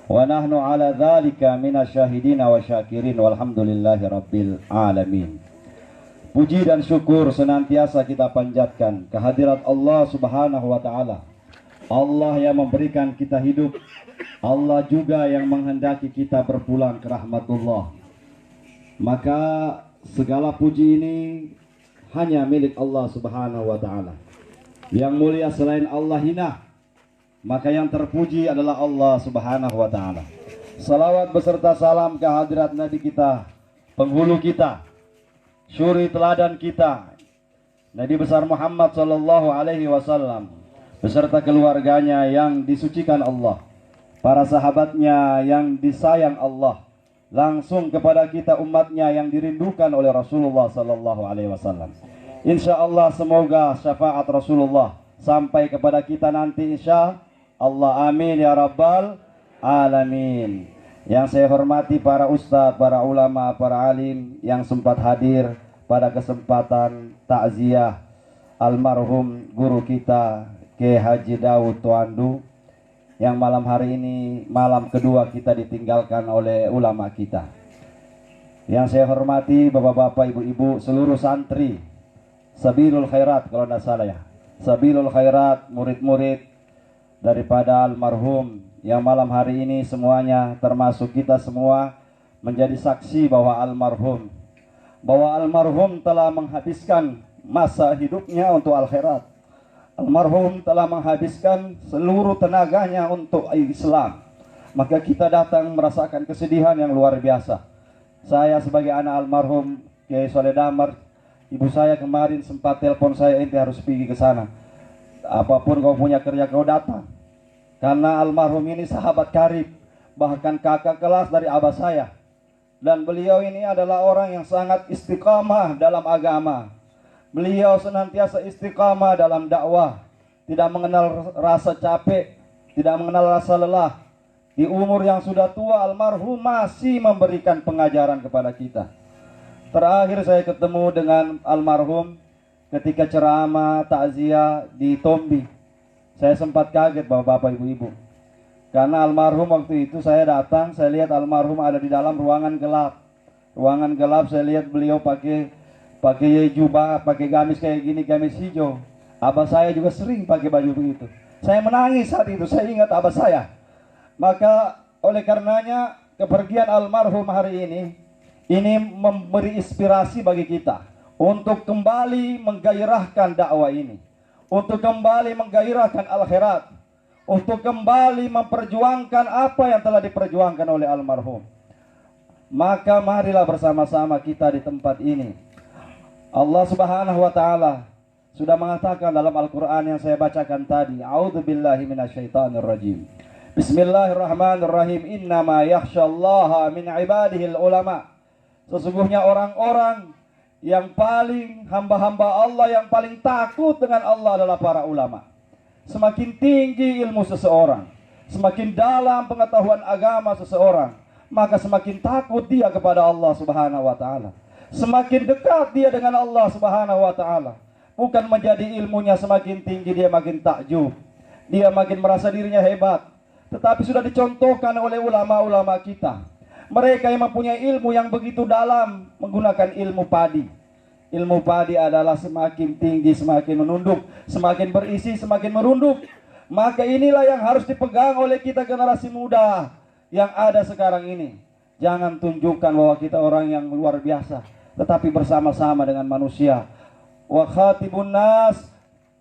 wa nahnu ala dzalika minasyahidina wa syakirin walhamdulillahi rabbil alamin. Puji dan syukur senantiasa kita panjatkan kehadirat Allah Subhanahu wa taala. Allah yang memberikan kita hidup, Allah juga yang menghendaki kita berpulang ke rahmatullah. Maka segala puji ini hanya milik Allah Subhanahu wa taala. Yang mulia selain Allah hina. Maka yang terpuji adalah Allah Subhanahu wa taala. Salawat beserta salam ke hadirat Nabi kita, penghulu kita, suri teladan kita, Nabi besar Muhammad sallallahu alaihi wasallam beserta keluarganya yang disucikan Allah, para sahabatnya yang disayang Allah, langsung kepada kita umatnya yang dirindukan oleh Rasulullah sallallahu alaihi wasallam. Insyaallah semoga syafaat Rasulullah sampai kepada kita nanti insya Allah, amin ya rabbal alamin. Yang saya hormati para ustadz, para ulama, para alim yang sempat hadir pada kesempatan takziah almarhum guru kita Kiai Haji Daud Tuandu, yang malam hari ini malam kedua kita ditinggalkan oleh ulama kita. Yang saya hormati bapak-bapak, ibu-ibu, seluruh santri Sabilul Khairat, kalau tidak salah ya, Sabilul Khairat, murid-murid daripada almarhum, yang malam hari ini semuanya termasuk kita semua menjadi saksi bahwa almarhum telah menghabiskan masa hidupnya untuk akhirat. Almarhum telah menghabiskan seluruh tenaganya untuk Islam. Maka kita datang merasakan kesedihan yang luar biasa. Saya sebagai anak almarhum Kiai Soleh Damar, ibu saya kemarin sempat telepon saya, ente harus pergi ke sana. Apapun kau punya kerja kau datang. Karena almarhum ini sahabat karib, bahkan kakak kelas dari abah saya. Dan beliau ini adalah orang yang sangat istiqamah dalam agama. Beliau senantiasa istiqamah dalam dakwah, tidak mengenal rasa capek, tidak mengenal rasa lelah. Di umur yang sudah tua, almarhum masih memberikan pengajaran kepada kita. Terakhir saya ketemu dengan almarhum ketika ceramah takziah di Tombi. Saya sempat kaget bapak-bapak, ibu-ibu. Karena almarhum waktu itu saya datang, saya lihat almarhum ada di dalam ruangan gelap. Ruangan gelap, saya lihat beliau pakai jubah, pakai gamis kayak gini, gamis hijau. Abah saya juga sering pakai baju begitu. Saya menangis saat itu, saya ingat abah saya. Maka oleh karenanya kepergian almarhum hari ini memberi inspirasi bagi kita untuk kembali menggairahkan dakwah ini, untuk kembali menggairahkan akhirat, untuk kembali memperjuangkan apa yang telah diperjuangkan oleh almarhum. Maka marilah bersama-sama kita di tempat ini. Allah Subhanahu wa taala sudah mengatakan dalam Al-Qur'an yang saya bacakan tadi, a'udzubillahi minasyaitonir rajim. Bismillahirrahmanirrahim. Innama yakhsyallaha min ibadihil ulama. Sesungguhnya orang-orang yang paling hamba-hamba Allah yang paling takut dengan Allah adalah para ulama. Semakin tinggi ilmu seseorang, semakin dalam pengetahuan agama seseorang, maka semakin takut dia kepada Allah Subhanahu wa taala. Semakin dekat dia dengan Allah Subhanahu wa taala. Bukan menjadi ilmunya semakin tinggi dia makin takjub, dia makin merasa dirinya hebat. Tetapi sudah dicontohkan oleh ulama-ulama kita, mereka yang mempunyai ilmu yang begitu dalam menggunakan ilmu padi. Ilmu padi adalah semakin tinggi semakin menunduk, semakin berisi semakin merunduk. Maka inilah yang harus dipegang oleh kita generasi muda yang ada sekarang ini. Jangan tunjukkan bahwa kita orang yang luar biasa, tetapi bersama-sama dengan manusia. Wa khatibun nas,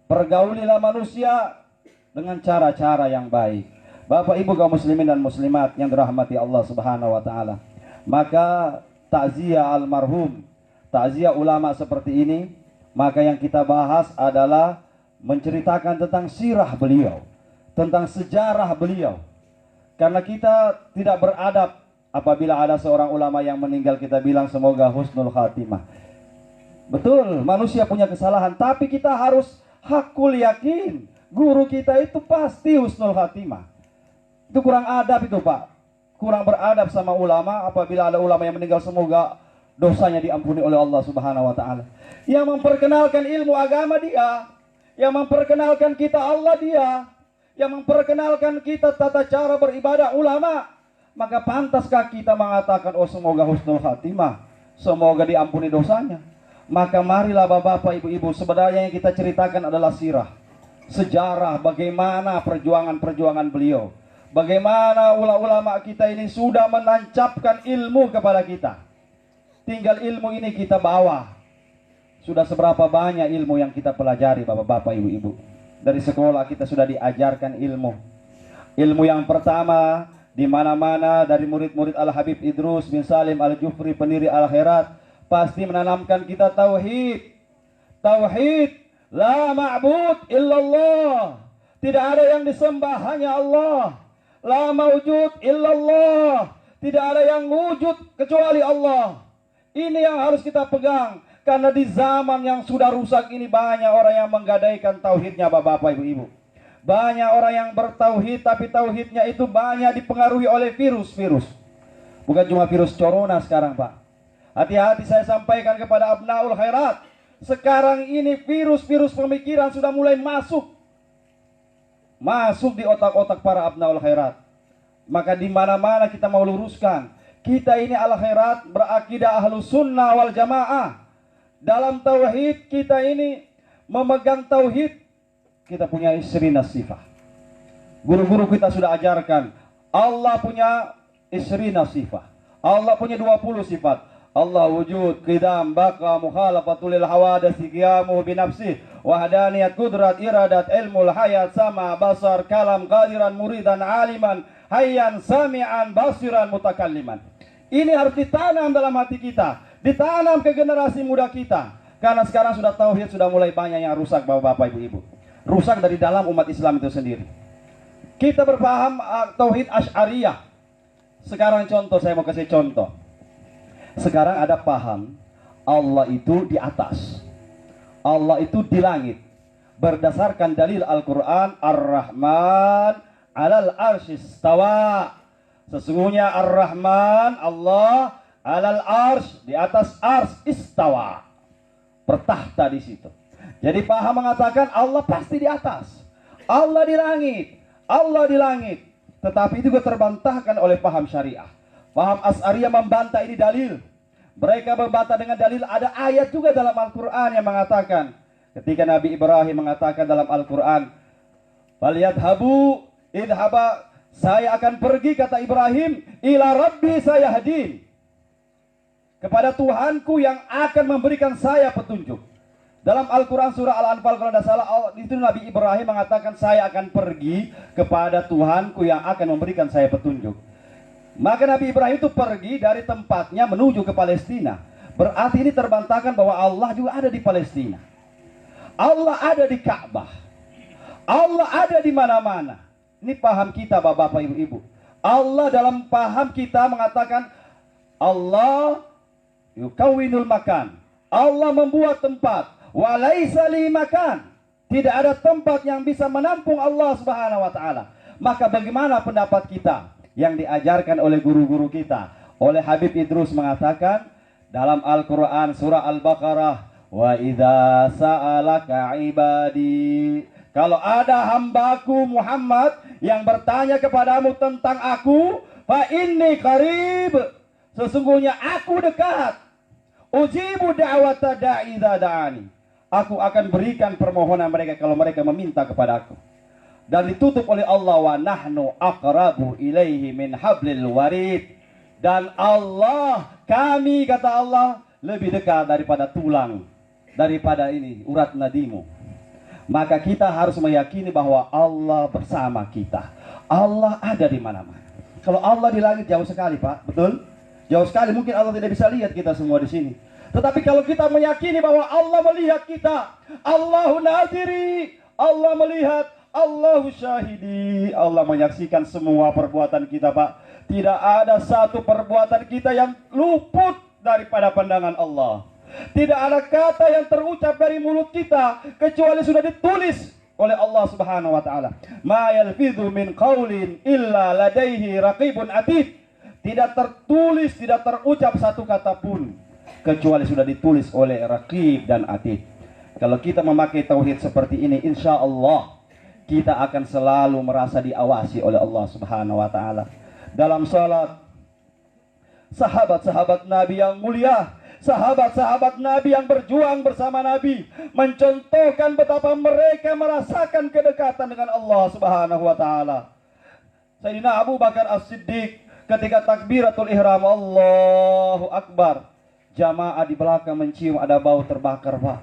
pergaulilah manusia dengan cara-cara yang baik. Bapak ibu kaum muslimin dan muslimat yang dirahmati Allah Subhanahu wa taala. Maka takziah almarhum, takziah ulama seperti ini, maka yang kita bahas adalah menceritakan tentang sirah beliau, tentang sejarah beliau. Karena kita tidak beradab apabila ada seorang ulama yang meninggal kita bilang semoga husnul khatimah. Betul, manusia punya kesalahan, tapi kita harus hakul yakin guru kita itu pasti husnul khatimah. Itu kurang adab itu Pak, kurang beradab sama ulama. Apabila ada ulama yang meninggal semoga dosanya diampuni oleh Allah Subhanahu wa taala. Yang memperkenalkan ilmu agama dia, yang memperkenalkan kita Allah dia, yang memperkenalkan kita tata cara beribadah ulama. Maka pantaskah kita mengatakan, oh semoga husnul khatimah, semoga diampuni dosanya? Maka marilah bapak-bapak, ibu-ibu, sebenarnya yang kita ceritakan adalah sirah, sejarah bagaimana perjuangan-perjuangan beliau. Bagaimana ulama-ulama kita ini sudah menancapkan ilmu kepada kita. Tinggal ilmu ini kita bawa. Sudah seberapa banyak ilmu yang kita pelajari bapak-bapak, ibu-ibu. Dari sekolah kita sudah diajarkan ilmu. Ilmu yang pertama di mana-mana dari murid-murid Al-Habib Idrus bin Salim Al-Jufri, pendiri Al-Khairat, pasti menanamkan kita tauhid. Tauhid, la ma'bud illallah. Tidak ada yang disembah, hanya Allah. La mawjud illallah. Tidak ada yang wujud kecuali Allah. Ini yang harus kita pegang. Karena di zaman yang sudah rusak ini banyak orang yang menggadaikan tauhidnya bapak-bapak, ibu-ibu. Banyak orang yang bertauhid tapi tauhidnya itu banyak dipengaruhi oleh virus-virus. Bukan cuma virus corona sekarang, Pak. Hati-hati, saya sampaikan kepada Abnaul Khairat. Sekarang ini virus-virus pemikiran sudah mulai masuk di otak-otak para Abnaul Khairat. Maka di mana-mana kita mau luruskan. Kita ini Al Khairat berakidah Ahlus Sunnah wal Jamaah. Dalam tauhid kita ini memegang tauhid, kita punya isrina sifat. Guru-guru kita sudah ajarkan, Allah punya isrina sifat. Allah punya 20 sifat. Allah wujud, qidam, baqa, mukhalafatul lil hawadats, qiyamu binafsih, wahdaniyat, qudrat, iradat, ilmul hayat, sama, basar, kalam, qadiran, muridan, aliman, hayyan, sami'an, basiran, mutakalliman. Ini harus ditanam dalam hati kita, ditanam ke generasi muda kita. Karena sekarang sudah tauhid sudah mulai banyak yang rusak bapak-bapak, ibu-ibu. Rusak dari dalam umat Islam itu sendiri. Kita berpaham tauhid Asy'ariyah. Sekarang contoh, saya mau kasih contoh. Sekarang ada paham Allah itu di atas, Allah itu di langit. Berdasarkan dalil Al-Quran, Ar-Rahman 'alal arsy istawa. Sesungguhnya Ar-Rahman, Allah, 'alal arsy, di atas ars, istawa, bertahta di situ. Jadi paham mengatakan Allah pasti di atas, Allah di langit, Allah di langit. Tetapi itu juga terbantahkan oleh paham syariah. Paham Asy'ariyah membantah ini dalil. Mereka membantah dengan dalil, ada ayat juga dalam Al-Quran yang mengatakan, ketika Nabi Ibrahim mengatakan dalam Al-Quran, "Falyadhabu idhaba," saya akan pergi, kata Ibrahim, "ila rabbi sayahdin," kepada Tuhanku yang akan memberikan saya petunjuk. Dalam Al-Quran surah Al-Anfal kalau tidak salah, itu Nabi Ibrahim mengatakan, saya akan pergi kepada Tuhanku yang akan memberikan saya petunjuk. Maka Nabi Ibrahim itu pergi dari tempatnya menuju ke Palestina. Berarti ini terbantahkan bahwa Allah juga ada di Palestina. Allah ada di Ka'bah. Allah ada di mana-mana. Ini paham kita bapak-bapak, ibu-ibu. Allah dalam paham kita mengatakan Allah yukawinul makan. Allah membuat tempat. Walaisa li makan. Tidak ada tempat yang bisa menampung Allah Subhanahu wa taala. Maka bagaimana pendapat kita yang diajarkan oleh guru-guru kita? Oleh Habib Idrus mengatakan dalam Al-Quran surah Al-Baqarah, wa idza sa'alaka ibadi, kalau ada hambaku Muhammad yang bertanya kepadamu tentang aku, fa inni qarib, sesungguhnya aku dekat. Ujibu da'wata da'i idza da'ani, aku akan berikan permohonan mereka kalau mereka meminta kepada aku. Dan ditutup oleh Allah, wa nahnu aqrabu ilaihi min hablil warid, dan Allah, kami, kata Allah, lebih dekat daripada tulang, daripada ini urat nadimu. Maka kita harus meyakini bahwa Allah bersama kita. Allah ada di mana-mana. Kalau Allah di langit jauh sekali, Pak, betul? Jauh sekali, mungkin Allah tidak bisa lihat kita semua di sini. Tetapi kalau kita meyakini bahwa Allah melihat kita, Allahu nadiri, Allah melihat, Allahu syahidi, Allah menyaksikan semua perbuatan kita, Pak. Tidak ada satu perbuatan kita yang luput daripada pandangan Allah. Tidak ada kata yang terucap dari mulut kita kecuali sudah ditulis oleh Allah Subhanahu wa taala. Ma yalfidhu min qaulin illa ladaihi raqibun atid. Tidak tertulis, tidak terucap satu kata pun kecuali sudah ditulis oleh raqib dan atid. Kalau kita memakai tauhid seperti ini, insya Allah kita akan selalu merasa diawasi oleh Allah Subhanahu wa taala. dalam salat. Sahabat-sahabat Nabi yang mulia, sahabat-sahabat Nabi yang berjuang bersama Nabi, mencontohkan betapa mereka merasakan kedekatan dengan Allah Subhanahu wa taala. Sayyidina Abu Bakar As-Siddiq ketika takbiratul ihram Allahu Akbar, jamaah di belakang mencium ada bau terbakar, Pak.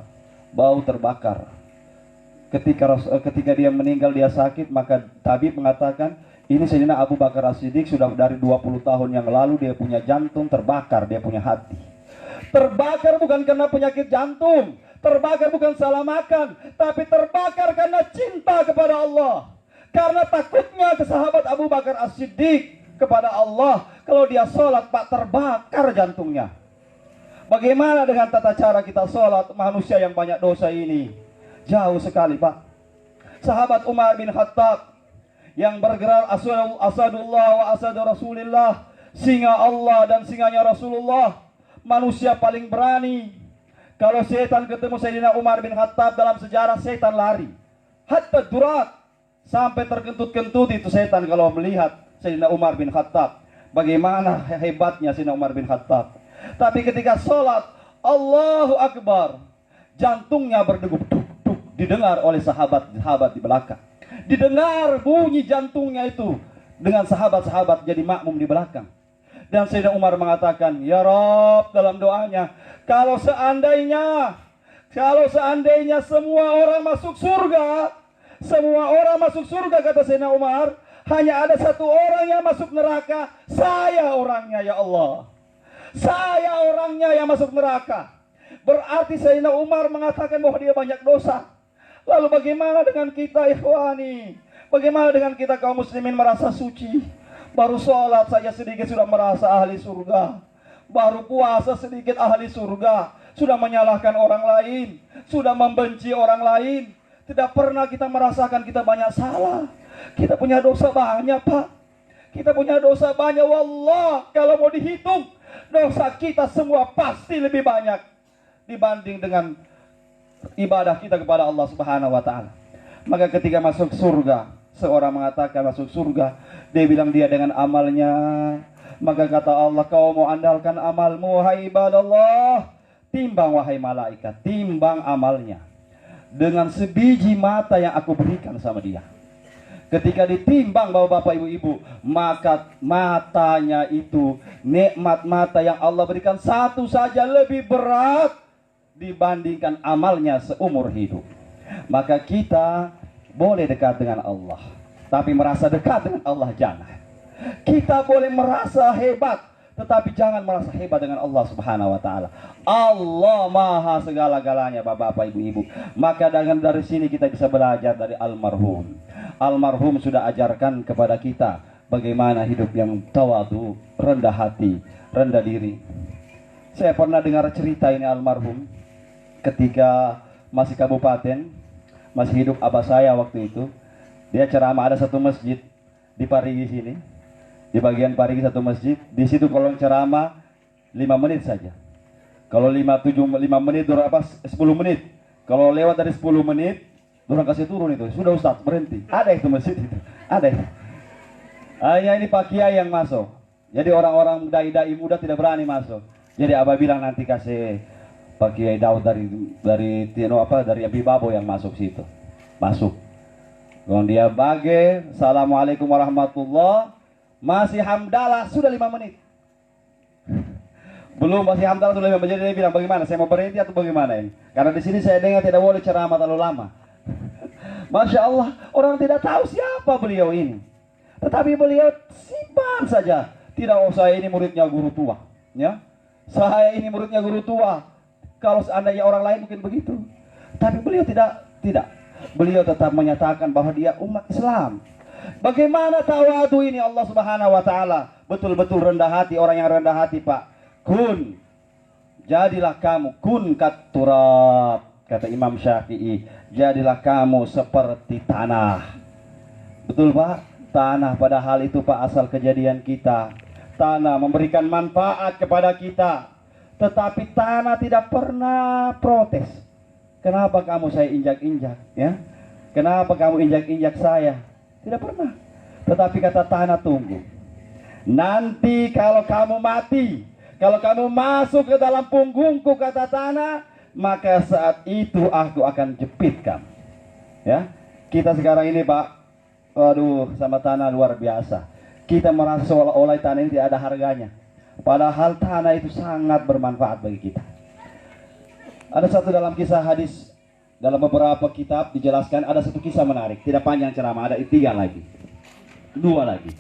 Bau terbakar. Ketika dia meninggal, dia sakit, maka tabib mengatakan, ini Sayyidina Abu Bakar As-Siddiq sudah dari 20 tahun yang lalu dia punya jantung terbakar, dia punya hati. Terbakar bukan karena penyakit jantung, terbakar bukan salah makan, tapi terbakar karena cinta kepada Allah. Karena takutnya ke sahabat Abu Bakar As-Siddiq kepada Allah, kalau dia sholat, Pak, terbakar jantungnya. Bagaimana dengan tata cara kita sholat manusia yang banyak dosa ini? Jauh sekali, Pak. Sahabat Umar bin Khattab yang bergerak asadullah wa asadu Rasulillah, singa Allah dan singanya Rasulullah, manusia paling berani. Kalau setan ketemu Sayyidina Umar bin Khattab dalam sejarah, setan lari. Hatta durat, sampai terkentut-kentut itu setan kalau melihat Sayyidina Umar bin Khattab. Bagaimana hebatnya Sayyidina Umar bin Khattab. Tapi ketika sholat, Allahu Akbar, jantungnya berdegup-duk-duk, didengar oleh sahabat-sahabat di belakang. Didengar bunyi jantungnya itu dengan sahabat-sahabat jadi makmum di belakang. Dan Sayyidina Umar mengatakan, ya Rabb, dalam doanya, kalau seandainya semua orang masuk surga, kata Sayyidina Umar, hanya ada satu orang yang masuk neraka, saya orangnya, ya Allah. Saya orangnya yang masuk neraka. Berarti Sayyidina Umar mengatakan bahwa dia banyak dosa. Lalu bagaimana dengan kita, ikhwani? Bagaimana dengan kita kaum muslimin merasa suci? Baru sholat saja sedikit sudah merasa ahli surga. Baru puasa sedikit ahli surga. Sudah menyalahkan orang lain. Sudah membenci orang lain. Tidak pernah kita merasakan kita banyak salah. Kita punya dosa banyak, Pak. Kita punya dosa banyak. Wallah, kalau mau dihitung, dosa kita semua pasti lebih banyak dibanding dengan ibadah kita kepada Allah Subhanahu wa taala. Maka ketika masuk surga, seorang mengatakan masuk surga, dia bilang dia dengan amalnya. Maka kata Allah, kau mau andalkan amalmu, wahai ibadallah, timbang wahai malaikat, timbang amalnya dengan sebiji mata yang aku berikan sama dia. Ketika ditimbang bapak-bapak ibu-ibu, maka matanya itu, nikmat mata yang Allah berikan satu saja lebih berat dibandingkan amalnya seumur hidup. Maka kita boleh dekat dengan Allah, tapi merasa dekat dengan Allah jangan. Kita boleh merasa hebat, tetapi jangan merasa hebat dengan Allah Subhanahu wa taala. Allah Maha segala-galanya, Bapak-bapak, Ibu-ibu. Maka dari sini kita bisa belajar dari almarhum. Almarhum sudah ajarkan kepada kita bagaimana hidup yang tawadu, rendah hati, rendah diri. Saya pernah dengar cerita ini almarhum ketika masih kabupaten, masih hidup abah saya waktu itu. Dia ceramah, ada satu masjid di Parigi sini. Di bagian Parigi satu masjid, di situ kalau ceramah 5 menit saja. Kalau 5 menit berapa? 10 menit. Kalau lewat dari 10 menit, orang kasih turun itu. Sudah Ustaz, berhenti. Ada itu masjid itu. Ada. Hanya ini Pak Kiai yang masuk. Jadi orang-orang dai-dai muda tidak berani masuk. Jadi Abah bilang nanti kasih Pak Kiai Daud dari Abi Babo yang masuk situ. Masuk. Kemudian dia bagi, Assalamualaikum warahmatullah. Masih hamdalah sudah 5 menit. Belum masih hamdalah sudah 5 menit. Jadi dia bilang bagaimana? Saya mau berhenti atau bagaimana ini? Karena di sini saya dengar tidak boleh ceramah terlalu lama. Masya Allah, orang tidak tahu siapa beliau ini. Tetapi beliau simpan saja. Tidak, oh saya ini muridnya guru tua. Ya, saya ini muridnya guru tua. Kalau seandainya orang lain mungkin begitu. Tapi beliau tidak. Beliau tetap menyatakan bahwa dia umat Islam. Bagaimana tawadu ini Allah Subhanahu wa taala? Betul-betul rendah hati, orang yang rendah hati, Pak. Kun, jadilah kamu kun kat turab, kata Imam Syafi'i. Jadilah kamu seperti tanah. Betul, Pak? Tanah, padahal itu, Pak, asal kejadian kita. Tanah memberikan manfaat kepada kita. Tetapi tanah tidak pernah protes. Kenapa kamu saya injak-injak, ya? Kenapa kamu injak-injak saya? Tidak pernah. Tetapi kata tanah tunggu. Nanti kalau kamu mati, kalau kamu masuk ke dalam punggungku, kata tanah, maka saat itu aku akan jepit kamu. Ya, kita sekarang ini Pak, waduh, sama tanah luar biasa. Kita merasa seolah-olah tanah ini tidak ada harganya. Padahal tanah itu sangat bermanfaat bagi kita. Ada satu dalam kisah hadis, dalam beberapa kitab dijelaskan, ada satu kisah menarik. Tidak panjang ceramah, ada 2 lagi.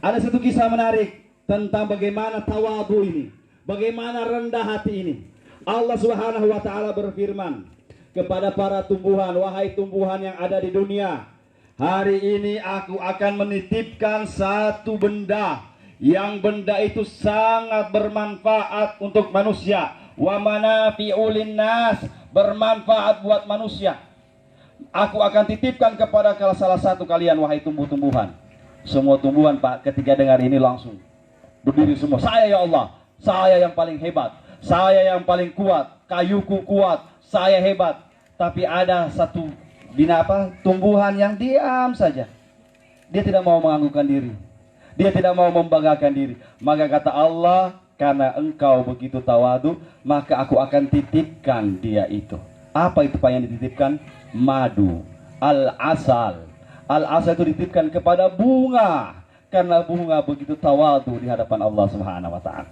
Ada satu kisah menarik tentang bagaimana tawadu ini, bagaimana rendah hati ini. Allah Subhanahu wa taala berfirman kepada para tumbuhan, wahai tumbuhan yang ada di dunia, hari ini aku akan menitipkan satu benda, yang benda itu sangat bermanfaat untuk manusia. Wa manafi'u linnas, bermanfaat buat manusia. Aku akan titipkan kepada salah satu kalian, wahai tumbuh-tumbuhan. Semua tumbuhan Pak, ketika dengar ini langsung berdiri semua. Saya ya Allah, saya yang paling hebat, saya yang paling kuat, kayuku kuat, saya hebat. Tapi ada satu tumbuhan yang diam saja. Dia tidak mau menganggukkan diri, dia tidak mau membanggakan diri. Maka kata Allah, karena engkau begitu tawadu, maka aku akan titipkan dia itu. Apa itu Pak yang dititipkan? Madu, al-asal. Al-asal itu dititipkan kepada bunga, karena bunga begitu tawadu di hadapan Allah Subhanahu wa taala.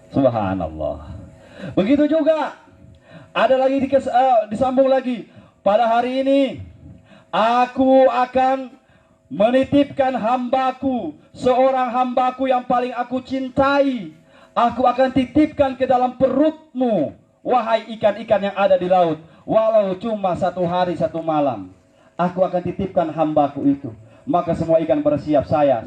Subhanallah. Begitu juga ada lagi disambung lagi. Pada hari ini aku akan menitipkan hambaku, seorang hambaku yang paling aku cintai. Aku akan titipkan ke dalam perutmu, wahai ikan-ikan yang ada di laut, walau cuma 1 hari 1 malam. Aku akan titipkan hambaku itu. Maka semua ikan bersiap, saya.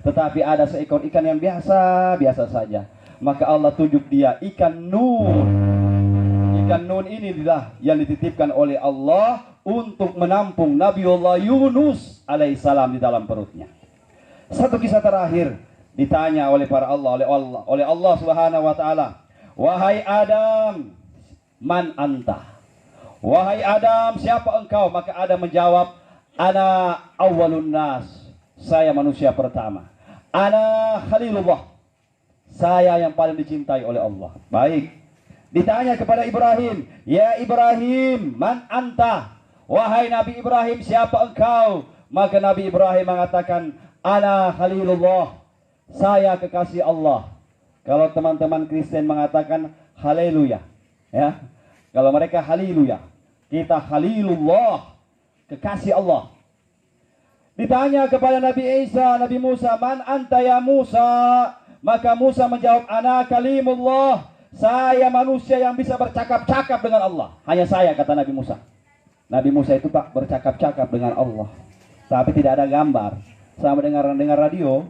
Tetapi ada seekor ikan yang biasa saja. Maka Allah tunjuk dia, ikan Nun. Ikan Nun inilah yang dititipkan oleh Allah untuk menampung Nabiullah Yunus alaihissalam di dalam perutnya. Satu kisah terakhir, ditanya oleh Allah Subhanahu wa taala, wahai Adam, man anta? Wahai Adam, siapa engkau? Maka Adam menjawab, ana awwalun nas, saya manusia pertama. Ana khalilullah, saya yang paling dicintai oleh Allah. Baik. Ditanya kepada Ibrahim, ya Ibrahim, man anta? Wahai Nabi Ibrahim, siapa engkau? Maka Nabi Ibrahim mengatakan, ana khalilullah, saya kekasih Allah. Kalau teman-teman Kristen mengatakan haleluya, ya. Kalau mereka haleluya, kita khalilullah, kekasih Allah. Ditanya kepada Nabi Isa, Nabi Musa, man anta ya Musa? Maka Musa menjawab, ana kalimullah, saya manusia yang bisa bercakap-cakap dengan Allah. Hanya saya, kata Nabi Musa. Nabi Musa itu Pak bercakap-cakap dengan Allah, tapi tidak ada gambar. Sama dengar radio,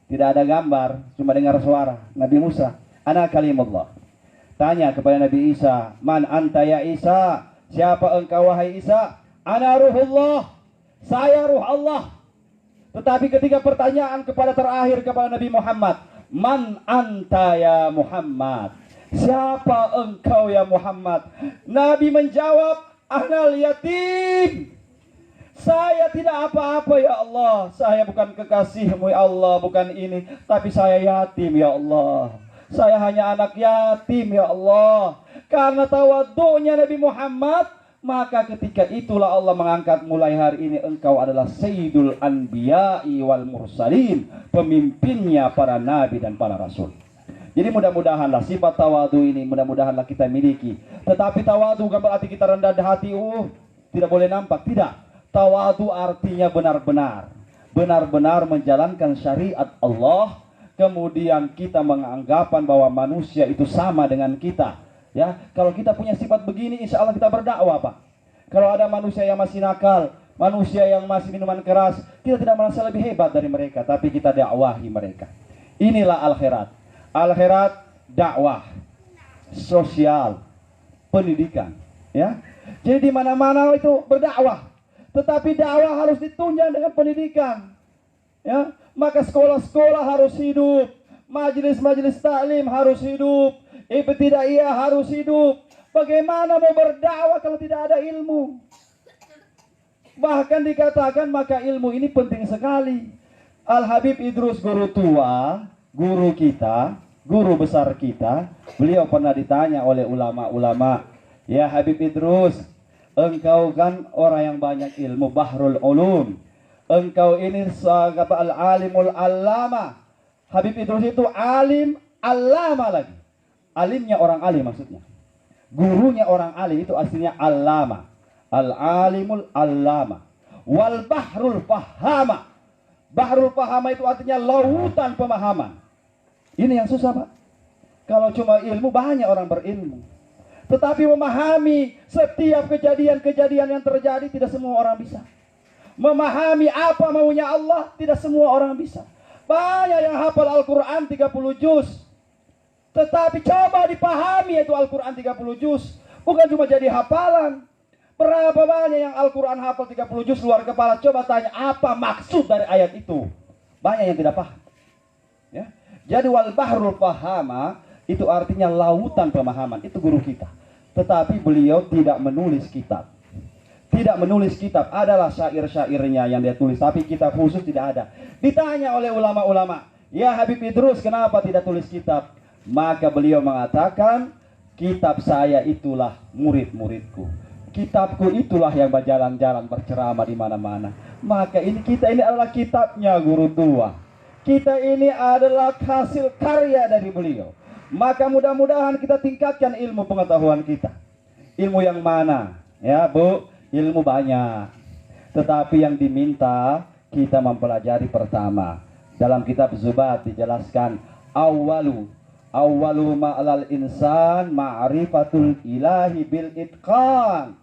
tidak ada gambar, cuma dengar suara. Nabi Musa, ana kalimullah. Tanya kepada Nabi Isa, man anta ya Isa? Siapa engkau wahai Isa? Ana ruhullah, saya ruh Allah. Tetapi ketika pertanyaan kepada terakhir kepada Nabi Muhammad, man anta ya Muhammad? Siapa engkau ya Muhammad? Nabi menjawab, anal yatim, saya tidak apa-apa ya Allah. Saya bukan kekasihmu ya Allah, bukan ini, tapi saya yatim ya Allah. Saya hanya anak yatim ya Allah. Karena tawadhu'nya Nabi Muhammad, maka ketika itulah Allah mengangkat, mulai hari ini engkau adalah Sayyidul Anbiya'i wal Mursalin, pemimpinnya para nabi dan para rasul. Jadi mudah-mudahanlah sifat tawadhu ini, mudah-mudahanlah kita miliki. Tetapi tawadhu bukan berarti kita rendah hati, tidak boleh nampak, tidak. Tawadhu artinya benar-benar menjalankan syariat Allah. Kemudian kita menganggapan bahwa manusia itu sama dengan kita. Ya, kalau kita punya sifat begini, insya Allah kita berdakwah Pak. Kalau ada manusia yang masih nakal, manusia yang masih minuman keras, kita tidak merasa lebih hebat dari mereka, tapi kita dakwahi mereka. Inilah al-khairat. Al-khairat, dakwah, sosial, pendidikan. Ya, jadi di mana-mana itu berdakwah. Tetapi dakwah harus ditunjang dengan pendidikan. Ya, maka sekolah-sekolah harus hidup, majelis-majelis taklim harus hidup, ibtidaiyah harus hidup. Bagaimana mau berdakwah kalau tidak ada ilmu? Bahkan dikatakan maka ilmu ini penting sekali. Al-Habib Idrus guru tua, guru kita, guru besar kita, beliau pernah ditanya oleh ulama-ulama, ya Habib Idrus, engkau kan orang yang banyak ilmu, bahrul ulum, engkau ini al-alimul allama. Habib Idrus itu alim, allama lagi. Alimnya orang alim maksudnya. Gurunya orang alim itu aslinya allama. Al-alimul allama. Wal bahrul fahama. Bahrul fahama itu artinya lautan pemahaman. Ini yang susah, Pak. Kalau cuma ilmu, banyak orang berilmu. Tetapi memahami setiap kejadian-kejadian yang terjadi, tidak semua orang bisa. Memahami apa maunya Allah, tidak semua orang bisa. Banyak yang hafal Al-Quran 30 juz. Tetapi coba dipahami itu Al-Quran 30 juz. Bukan cuma jadi hafalan. Berapa banyak yang Al-Quran hafal 30 juz luar kepala. Coba tanya apa maksud dari ayat itu. Banyak yang tidak paham. Ya. Jadi wal bahrul fahama itu artinya lautan pemahaman. Itu guru kita. Tetapi beliau tidak menulis kitab. Tidak menulis kitab. Adalah syair-syairnya yang dia tulis. Tapi kitab khusus tidak ada. Ditanya oleh ulama-ulama. Ya Habib Idrus, kenapa tidak tulis kitab? Maka beliau mengatakan, kitab saya itulah murid-muridku. Kitabku itulah yang berjalan-jalan berceramah di mana-mana. Maka kita ini adalah kitabnya guru tua. Kita ini adalah hasil karya dari beliau. Maka mudah-mudahan kita tingkatkan ilmu pengetahuan kita. Ilmu yang mana? Ya Bu, ilmu banyak. Tetapi yang diminta kita mempelajari pertama. Dalam kitab Zubat dijelaskan awwalu ma'alal insan ma'rifatul ilahi bil itqan.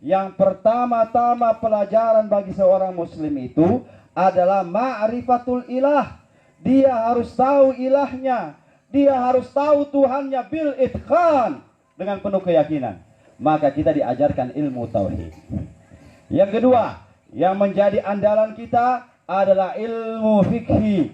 Yang pertama-tama pelajaran bagi seorang muslim itu adalah ma'rifatul ilah. Dia harus tahu ilahnya. Dia harus tahu Tuhannya bil itqan, dengan penuh keyakinan. Maka kita diajarkan ilmu tauhid. Yang kedua, yang menjadi andalan kita adalah ilmu fikih.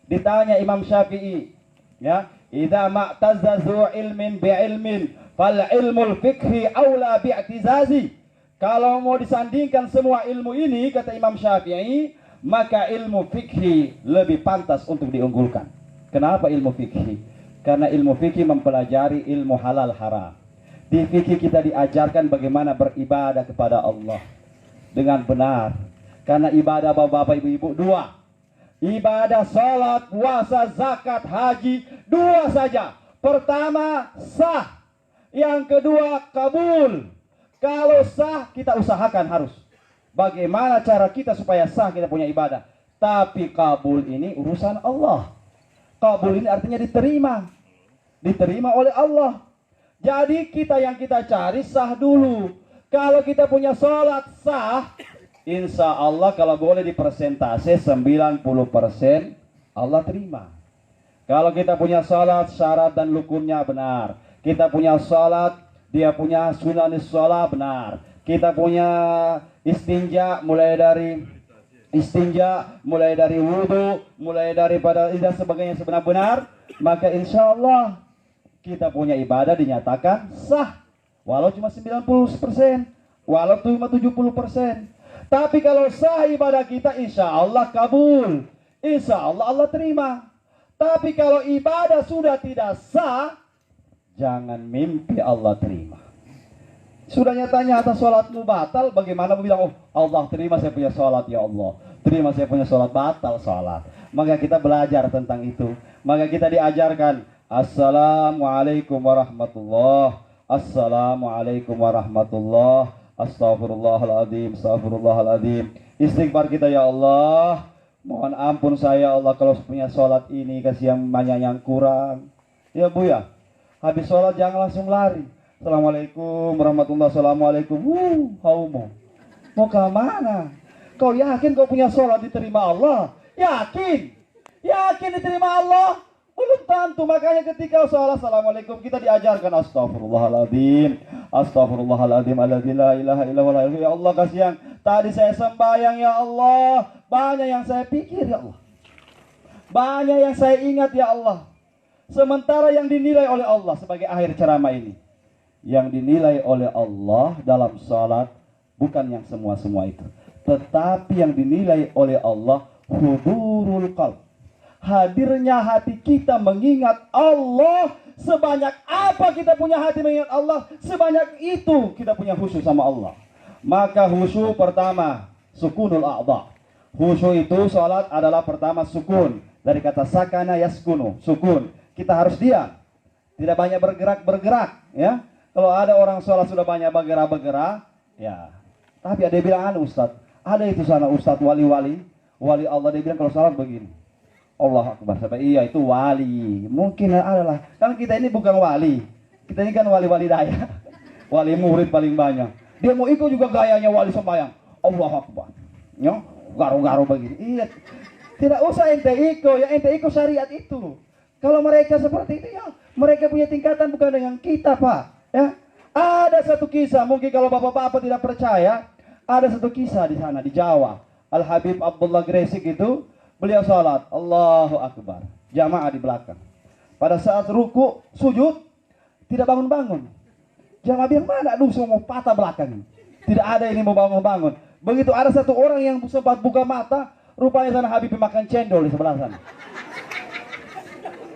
Ditanya Imam Syafi'i, ya, idza ma'tazzazu ilmin bi'ilmin fal ilmul fikhi aula bi'tizazi. Kalau mau disandingkan semua ilmu ini, kata Imam Syafi'i, maka ilmu fikhi lebih pantas untuk diunggulkan. Kenapa ilmu fikih? Karena ilmu fikih mempelajari ilmu halal haram. Di fikih kita diajarkan bagaimana beribadah kepada Allah dengan benar. Karena ibadah bapak-bapak ibu-ibu dua. Ibadah salat, puasa, zakat, haji, dua saja. Pertama sah. Yang kedua kabul. Kalau sah kita usahakan harus. Bagaimana cara kita supaya sah kita punya ibadah. Tapi kabul ini urusan Allah. Kabul ini artinya diterima. Diterima oleh Allah. Jadi kita yang kita cari sah dulu. Kalau kita punya sholat sah, insya Allah kalau boleh dipersentase 90% Allah terima. Kalau kita punya sholat syarat dan rukunnya benar. Kita punya sholat, dia punya sunanis sholat benar. Kita punya istinja mulai dari wudhu, mulai daripada dan sebagainya sebenar-benar, maka insya Allah kita punya ibadah dinyatakan sah, walau cuma 90%, walau cuma 70%. Tapi kalau sah ibadah kita, insya Allah kabul, insya Allah Allah terima. Tapi kalau ibadah sudah tidak sah, jangan mimpi Allah terima. Sudah nyata-nyata sholatmu batal, bagaimana bilang, oh Allah terima saya punya sholat, ya Allah terima saya punya sholat, batal sholat. Maka kita belajar tentang itu. Maka kita diajarkan, Assalamualaikum warahmatullah, Assalamualaikum warahmatullah, Astaghfirullahaladzim, Astaghfirullahaladzim. Istighfar kita, ya Allah, mohon ampun saya Allah kalau punya sholat ini kasih yang banyak yang kurang. Ya Bu ya, habis sholat jangan langsung lari. Assalamualaikum warahmatullahi wabarakatuh. Assalamualaikum. Mau ke mana? Kau yakin kau punya sholat diterima Allah? Yakin? Yakin diterima Allah? Belum tentu. Makanya ketika sholat Assalamualaikum kita diajarkan Astaghfirullahaladzim, Astaghfirullahaladzim, alladzi la ilaha illallah. Ya Allah kasih yang tadi saya sembahyang, ya Allah, banyak yang saya pikir, ya Allah, banyak yang saya ingat, ya Allah. Sementara yang dinilai oleh Allah sebagai akhir ceramah ini, yang dinilai oleh Allah dalam salat bukan yang semua-semua itu, tetapi yang dinilai oleh Allah hudurul qalb. Hadirnya hati kita mengingat Allah. Sebanyak apa kita punya hati mengingat Allah, sebanyak itu kita punya khusyuk sama Allah. Maka khusyuk pertama, sukunul a'dha. Khusyuk itu salat adalah pertama sukun. Dari kata sakana yaskunu, sukun. Kita harus diam. Tidak banyak bergerak-bergerak, ya. Kalau ada orang salat sudah banyak bergerak-bergerak, ya. Tapi ada yang bilang, Ustaz, ada itu sana Ustaz wali-wali, wali Allah, dia bilang kalau salat begini. Allah Akbar. Sampai iya itu wali. Mungkin adalah. Kan kita ini bukan wali. Kita ini kan wali-wali daya. Wali murid paling banyak. Dia mau ikut juga gayanya wali sembahyang. Allah Akbar. Ya, garu-garu begini. Iya. Tidak usah ente ikut. Ya ente ikut syariat itu. Kalau mereka seperti itu ya, mereka punya tingkatan bukan dengan kita, Pak. Ya. Ada satu kisah, mungkin kalau bapak-bapak tidak percaya, ada satu kisah di sana di Jawa. Al Habib Abdullah Gresik itu beliau salat, Allahu Akbar, jamaah di belakang. Pada saat ruku, sujud, tidak bangun-bangun. Jamaah bilang, mana aduh semua patah belakang. Tidak ada ini mau bangun-bangun. Begitu ada satu orang yang sempat buka mata, rupanya sana Habib makan cendol di sebelah sana.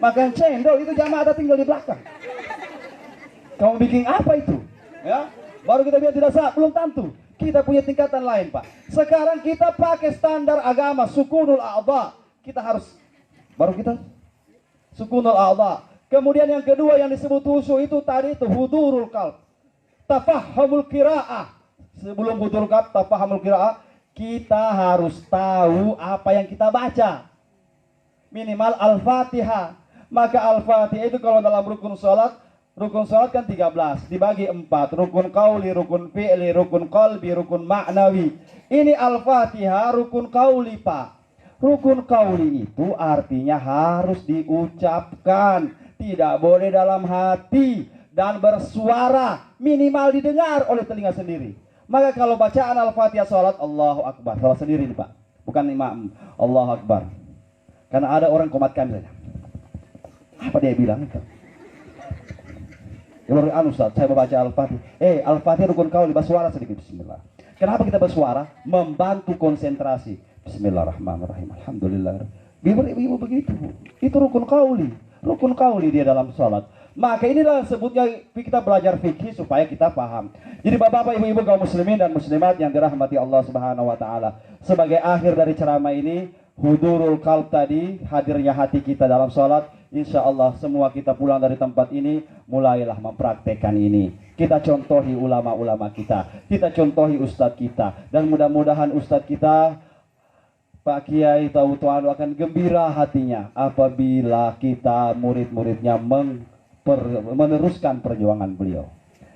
Makan cendol, itu jamaah ada tinggal di belakang. Kamu bikin apa itu? Ya, baru kita bilang tidak sah, belum tentu. Kita punya tingkatan lain, Pak. Sekarang kita pakai standar agama sukunul a'dha. Kita harus baru kita sukunul a'dha. Kemudian yang kedua yang disebut khusyuk itu tadi itu hudurul qalb. Tafahumul qiraah. Sebelum hudurul qalb, tafahumul qiraah, kita harus tahu apa yang kita baca. Minimal Al-Fatihah. Maka Al-Fatihah itu kalau dalam rukun salat kan 13, dibagi 4, rukun qauli, rukun fi'li, rukun qalbi, rukun ma'nawi. Ini Al-Fatihah rukun qauli, Pak. Rukun qauli itu artinya harus diucapkan, tidak boleh dalam hati dan bersuara, minimal didengar oleh telinga sendiri. Maka kalau bacaan Al-Fatihah salat, Allahu Akbar, salat sendiri nih, Pak. Bukan imam, Allahu Akbar. Karena ada orang komatkan misalnya. Apa dia bilang itu? Ustaz, saya membaca Al-Fatihah. Al-Fatihah rukun qauli, bersuara sedikit. Bismillah. Kenapa kita bersuara? Membantu konsentrasi. Bismillahirrahmanirrahim. Alhamdulillah. Ibu begitu. Itu rukun qauli. Rukun qauli dia dalam salat. Maka inilah sebutnya kita belajar fikih supaya kita paham. Jadi bapak-bapak, ibu-ibu kaum muslimin dan muslimat yang dirahmati Allah Subhanahu wa taala. Sebagai akhir dari ceramah ini, hudurul qalb tadi, hadirnya hati kita dalam salat. Insya Allah semua kita pulang dari tempat ini, mulailah mempraktekkan ini. Kita contohi ulama-ulama kita. Kita contohi ustadz kita. Dan mudah-mudahan ustadz kita, Pak Kiai Tuan akan gembira hatinya apabila kita murid-muridnya meneruskan perjuangan beliau.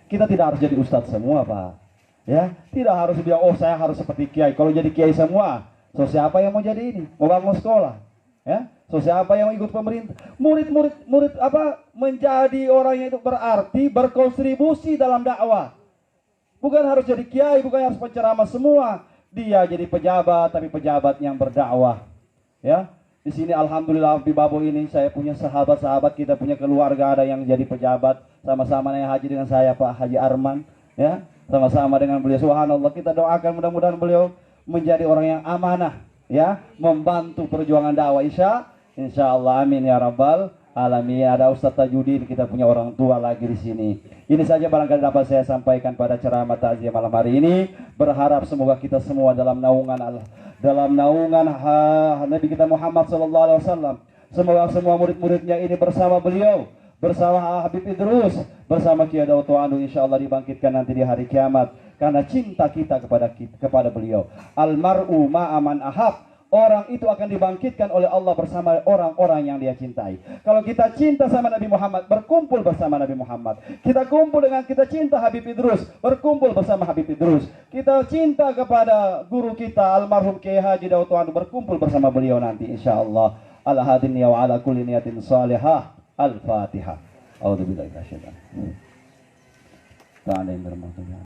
Kita tidak harus jadi ustadz semua, Pak. Ya, tidak harus bilang, oh saya harus seperti Kiai. Kalau jadi Kiai semua, so siapa yang mau jadi ini? Mau bangun sekolah? Ya, so siapa yang ikut pemerintah? Murid menjadi orang yang itu berarti berkontribusi dalam dakwah. Bukan harus jadi kiai, bukan harus penceramah semua. Dia jadi pejabat, tapi pejabat yang berdakwah. Ya, di sini alhamdulillah di Babo ini saya punya sahabat-sahabat, kita punya keluarga ada yang jadi pejabat, sama-sama naik haji dengan saya Pak Haji Arman. Ya, sama-sama dengan beliau. Subhanallah, kita doakan mudah-mudahan beliau menjadi orang yang amanah. Ya, membantu perjuangan dakwah insya Allah, amin ya rabbal alamin. Ada Ustaz Tajudin, kita punya orang tua lagi di sini. Ini saja barangkali dapat saya sampaikan pada ceramah takziah malam hari ini. Berharap semoga kita semua dalam naungan Nabi kita Muhammad SAW. Semoga semua murid-muridnya ini bersama beliau, bersama Habib Idrus, bersama Kiai Daud Tuanu, insya Allah dibangkitkan nanti di hari kiamat. Karena cinta kita kepada beliau. Almar'u ma'aman ahab. Orang itu akan dibangkitkan oleh Allah bersama orang-orang yang dia cintai. Kalau kita cinta sama Nabi Muhammad, berkumpul bersama Nabi Muhammad. Kita kumpul dengan kita cinta Habib Idrus, berkumpul bersama Habib Idrus. Kita cinta kepada guru kita almarhum Kiai Haji Daud Tuanu, berkumpul bersama beliau nanti insyaallah. Ala hadin wa ala kulli niyatin salihah. Al-Fatihah. A'udzubillahi minasyaitonir rajim.